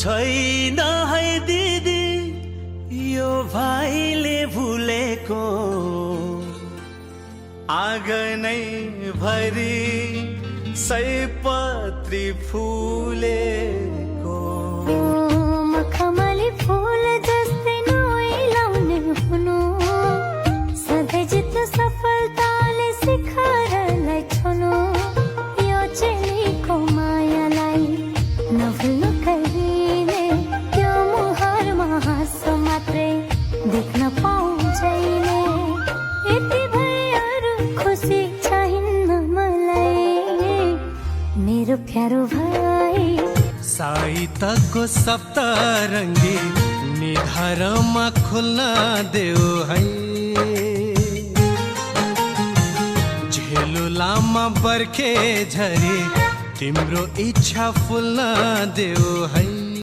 छैन है दिदी यो भाइले भुलेको आँगनै भरि सयपत्री फुलेको मखमली फूल जस्तै नोइलाउने हुनु सधैँ जित्नु सफलताले शिखरलाई छुनु यो चेलीको मायालाई नभुल्नु कहिले त्यो मुहारमा हाँसो मात्रै देख्न पाउँछैले यति भएर खुसी चाहिन्न मलाई मेरो प्यारो भाइ साइतको सप्तरङ्गी निधारमा खुल्न देऊ है झेलु लामा बर्खे झरी तिम्रो इच्छा फुल्न देऊ है।